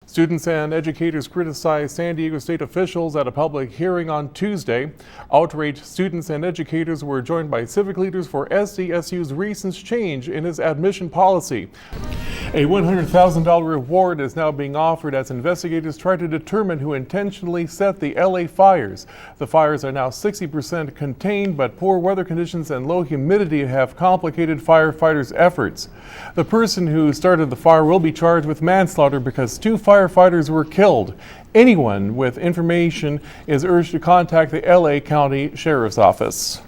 Students and educators criticized San Diego state officials at a public hearing on Tuesday. Outraged students and educators were joined by civic leaders for SDSU's recent change in its admission policy. A $100,000 reward is now being offered as investigators try to determine who intentionally set the LA fires. The fires are now 60% contained, but poor weather conditions and low humidity have complicated firefighters' efforts. The person who started the fire will be charged with manslaughter because two firefighters were killed. Anyone with information is urged to contact the LA County Sheriff's Office.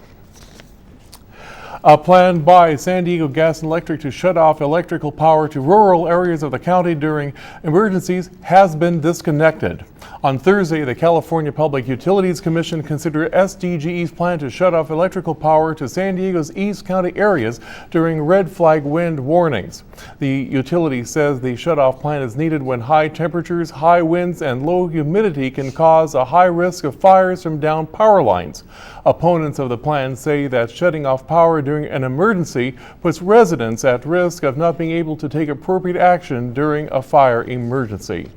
A plan by San Diego Gas and Electric to shut off electrical power to rural areas of the county during emergencies has been disconnected. On Thursday, the California Public Utilities Commission considered SDGE's plan to shut off electrical power to San Diego's East County areas during red flag wind warnings. The utility says the shutoff plan is needed when high temperatures, high winds, and low humidity can cause a high risk of fires from down power lines. Opponents of the plan say that shutting off power during an emergency puts residents at risk of not being able to take appropriate action during a fire emergency.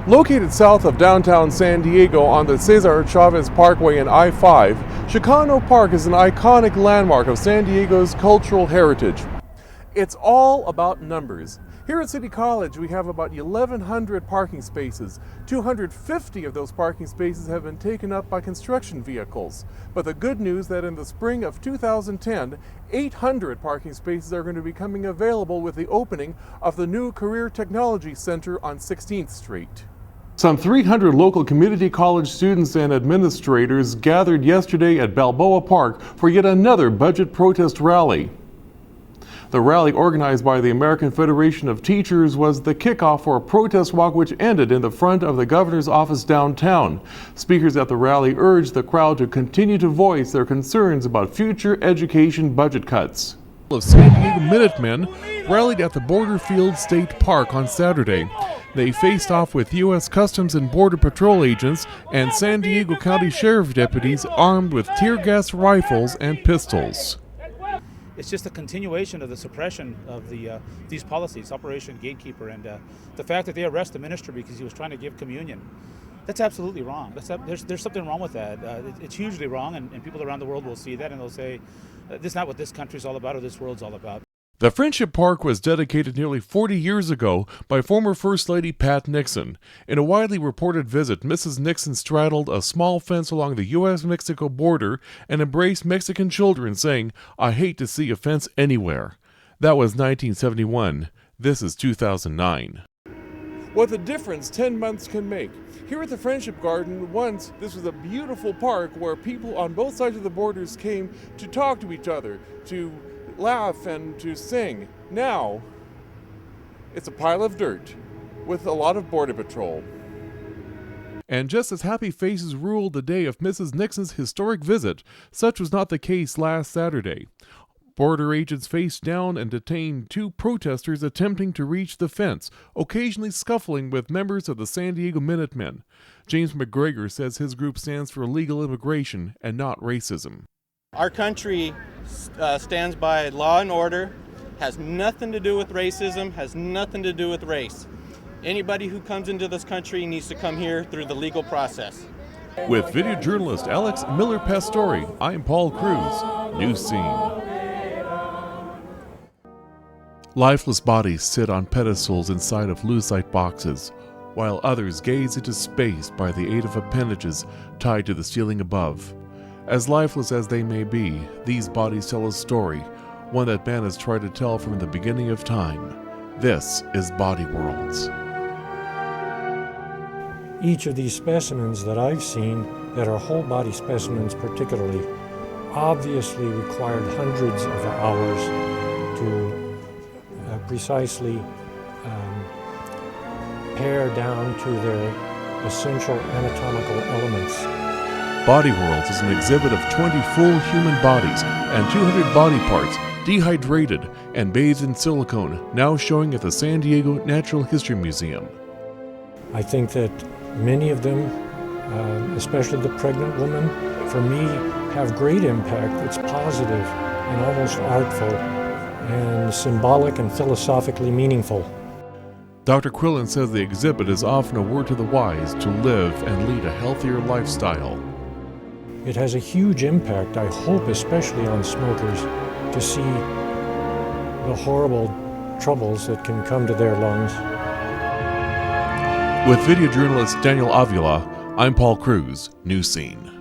Located south of downtown San Diego on the Cesar Chavez Parkway and I-5, Chicano Park is an iconic landmark of San Diego's cultural heritage. It's all about numbers. Here at City College, we have about 1,100 parking spaces. 250 of those parking spaces have been taken up by construction vehicles. But the good news is that in the spring of 2010, 800 parking spaces are going to be coming available with the opening of the new Career Technology Center on 16th Street. Some 300 local community college students and administrators gathered yesterday at Balboa Park for yet another budget protest rally. The rally, organized by the American Federation of Teachers, was the kickoff for a protest walk which ended in the front of the governor's office downtown. Speakers at the rally urged the crowd to continue to voice their concerns about future education budget cuts. Of San Diego Minutemen rallied at the Borderfield State Park on Saturday. They faced off with U.S. Customs and Border Patrol agents and San Diego County Sheriff deputies armed with tear gas rifles and pistols. It's just a continuation of the suppression of these policies, Operation Gatekeeper, and the fact that they arrest the minister because he was trying to give communion. That's absolutely wrong. There's something wrong with that. It's hugely wrong, and people around the world will see that and they'll say, this is not what this country's all about or this world's all about. The Friendship Park was dedicated nearly 40 years ago by former First Lady Pat Nixon. In a widely reported visit, Mrs. Nixon straddled a small fence along the U.S.-Mexico border and embraced Mexican children, saying, "I hate to see a fence anywhere." That was 1971. This is 2009. What the difference 10 months can make. Here at the Friendship Garden, once this was a beautiful park where people on both sides of the borders came to talk to each other, to laugh and to sing. Now, it's a pile of dirt with a lot of border patrol. And just as happy faces ruled the day of Mrs. Nixon's historic visit, such was not the case last Saturday. Border agents faced down and detained two protesters attempting to reach the fence, occasionally scuffling with members of the San Diego Minutemen. James McGregor says his group stands for legal immigration and not racism. Our country stands by law and order, has nothing to do with racism, has nothing to do with race. Anybody who comes into this country needs to come here through the legal process. With video journalist Alex Miller-Pastore, I'm Paul Kruze, News Scene. Lifeless bodies sit on pedestals inside of lucite boxes, while others gaze into space by the aid of appendages tied to the ceiling above. As lifeless as they may be, these bodies tell a story, one that man has tried to tell from the beginning of time. This is Body Worlds. Each of these specimens that I've seen, that are whole body specimens particularly, obviously required hundreds of hours to precisely pare down to their essential anatomical elements. Body Worlds is an exhibit of 20 full human bodies and 200 body parts, dehydrated and bathed in silicone, now showing at the San Diego Natural History Museum. I think that many of them, especially the pregnant woman, for me, have great impact. It's positive and almost artful and symbolic and philosophically meaningful. Dr. Quillen says the exhibit is often a word to the wise to live and lead a healthier lifestyle. It has a huge impact, I hope, especially on smokers, to see the horrible troubles that can come to their lungs. With video journalist Daniel Avila, I'm Paul Kruze, News Scene.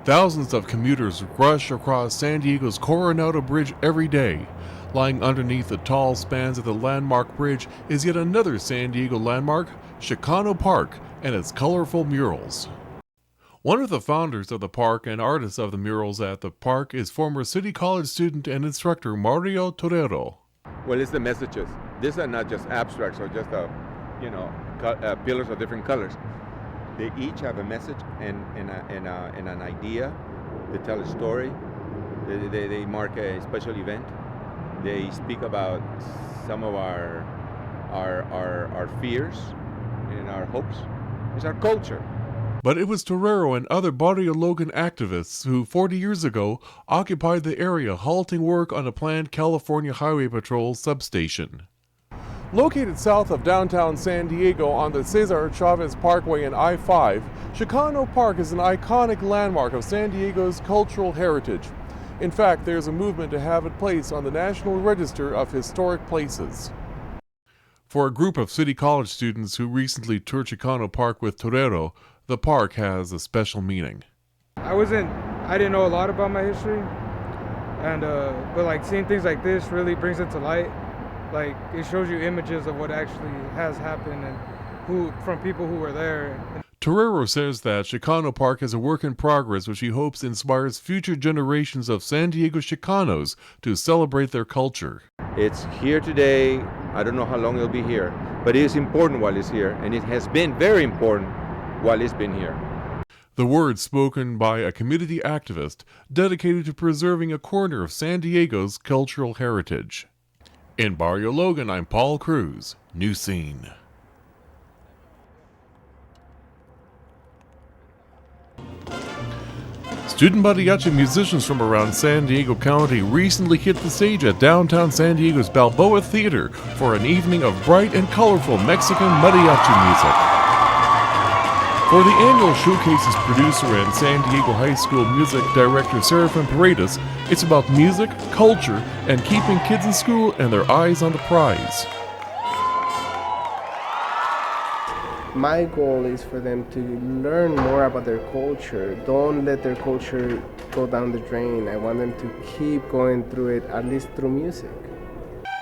Thousands of commuters rush across San Diego's Coronado Bridge every day. Lying underneath the tall spans of the landmark bridge is yet another San Diego landmark, Chicano Park, and its colorful murals. One of the founders of the park and artists of the murals at the park is former City College student and instructor Mario Torero. Well, it's the messages. These are not just abstracts or just pillars of different colors. They each have a message and an idea. They tell a story. They mark a special event. They speak about some of our fears and our hopes. It's our culture. But it was Torero and other Barrio Logan activists who 40 years ago occupied the area, halting work on a planned California Highway Patrol substation. Located south of downtown San Diego on the Cesar Chavez Parkway and I-5, Chicano Park is an iconic landmark of San Diego's cultural heritage. In fact, there's a movement to have it placed on the National Register of Historic Places. For a group of City College students who recently toured Chicano Park with Torero, the park has a special meaning. I didn't know a lot about my history, but like seeing things like this really brings it to light. Like it shows you images of what actually has happened and from people who were there. Torero says that Chicano Park is a work in progress which he hopes inspires future generations of San Diego Chicanos to celebrate their culture. It's here today. I don't know how long it'll be here, but it is important while it's here, and it has been very important while it's been here. The words spoken by a community activist dedicated to preserving a corner of San Diego's cultural heritage. In Barrio Logan, I'm Paul Kruze, News Scene. Student mariachi musicians from around San Diego County recently hit the stage at downtown San Diego's Balboa Theater for an evening of bright and colorful Mexican mariachi music. For the annual showcase's producer and San Diego High School music director Serafin Paredes, it's about music, culture, and keeping kids in school and their eyes on the prize. My goal is for them to learn more about their culture. Don't let their culture go down the drain. I want them to keep going through it, at least through music.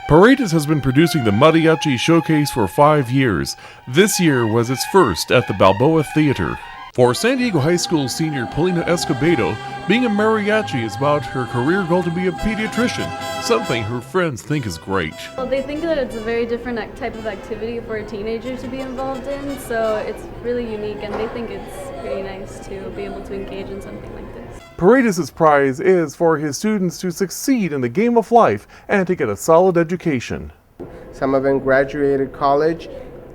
Paredes has been producing the Mariachi Showcase for 5 years. This year was its first at the Balboa Theater. For San Diego High School senior Paulina Escobedo, being a mariachi is about her career goal to be a pediatrician, something her friends think is great. Well, they think that it's a very different type of activity for a teenager to be involved in, so it's really unique, and they think it's pretty nice to be able to engage in something like this. Paredes' prize is for his students to succeed in the game of life and to get a solid education. Some of them graduated college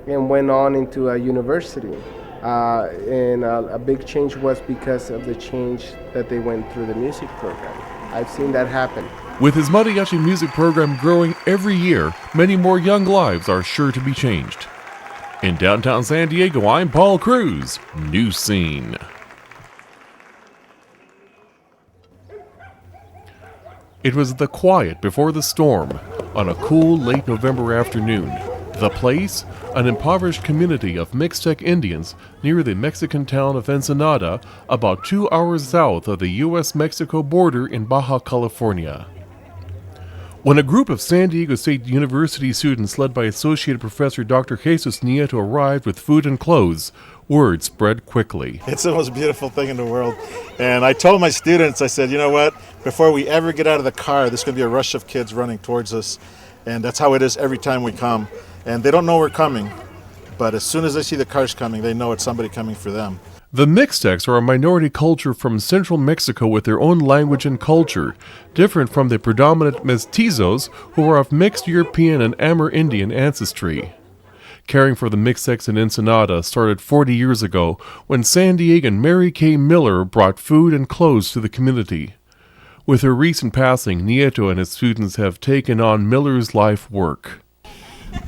and went on into a university. And a big change was because of the change that they went through the music program. I've seen that happen. With his mariachi music program growing every year, many more young lives are sure to be changed. In downtown San Diego, I'm Paul Kruze, News Scene. It was the quiet before the storm on a cool late November afternoon. The place, an impoverished community of Mixtec Indians near the Mexican town of Ensenada, about 2 hours south of the U.S.-Mexico border in Baja California. When a group of San Diego State University students led by Associate Professor Dr. Jesus Nieto arrived with food and clothes, word spread quickly. It's the most beautiful thing in the world. And I told my students, I said, you know what, before we ever get out of the car, there's going to be a rush of kids running towards us. And that's how it is every time we come. And they don't know we're coming, but as soon as they see the cars coming, they know it's somebody coming for them. The Mixtecs are a minority culture from central Mexico with their own language and culture, different from the predominant mestizos who are of mixed European and Amerindian ancestry. Caring for the Mixtecs in Ensenada started 40 years ago when San Diegan Mary Kay Miller brought food and clothes to the community. With her recent passing, Nieto and his students have taken on Miller's life work.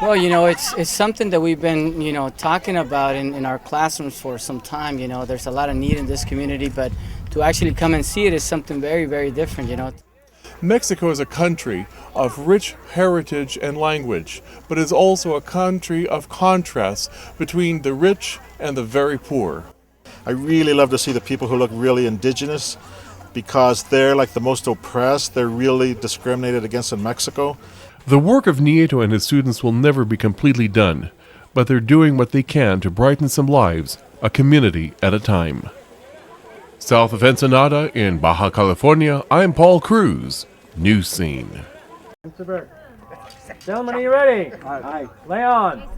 Well, it's something that we've been, talking about in our classrooms for some time. There's a lot of need in this community, but to actually come and see it is something very, very different. Mexico is a country of rich heritage and language, but is also a country of contrasts between the rich and the very poor. I really love to see the people who look really indigenous, because they're like the most oppressed. They're really discriminated against in Mexico. The work of Nieto and his students will never be completely done, but they're doing what they can to brighten some lives, a community at a time. South of Ensenada in Baja California, I'm Paul Kruze, News Scene. Gentlemen, are you ready? Aye. Lay on.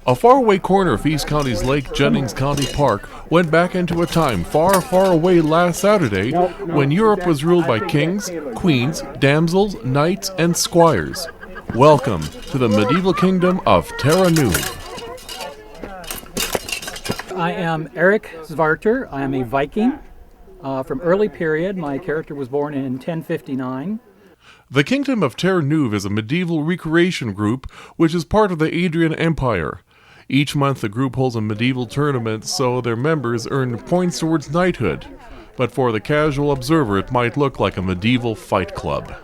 A faraway corner of East County's Lake Jennings County Park went back into a time far, far away last Saturday when Europe was ruled by kings, queens, damsels, knights, and squires. Welcome to the medieval kingdom of Terra Nuve. I am Eric Svarter. I am a Viking from early period. My character was born in 1059. The Kingdom of Terra Nuve is a medieval recreation group which is part of the Adrian Empire. Each month the group holds a medieval tournament so their members earn points towards knighthood. But for the casual observer it might look like a medieval fight club.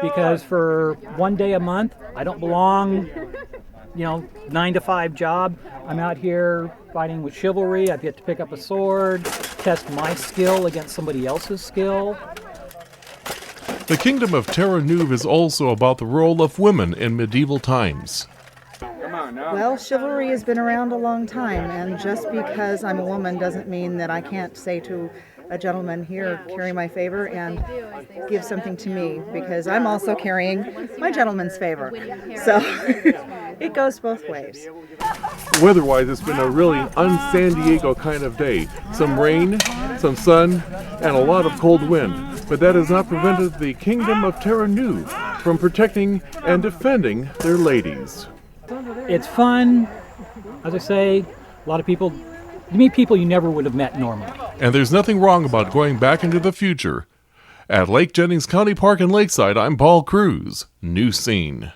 Because for one day a month, I don't belong, 9 to 5 job. I'm out here fighting with chivalry. I get to pick up a sword, test my skill against somebody else's skill. The Kingdom of Terra Nuve is also about the role of women in medieval times. Well, chivalry has been around a long time, and just because I'm a woman doesn't mean that I can't say to a gentleman, here, carry my favor and give something to me, because I'm also carrying my gentleman's favor. So it goes both ways. Weather-wise, it's been a really un-San Diego kind of day. Some rain, some sun, and a lot of cold wind. But that has not prevented the Kingdom of Terra Nuve from protecting and defending their ladies. It's fun. As I say, a lot of people, you meet people you never would have met normally. And there's nothing wrong about going back into the future. At Lake Jennings County Park in Lakeside, I'm Paul Kruze, News Scene.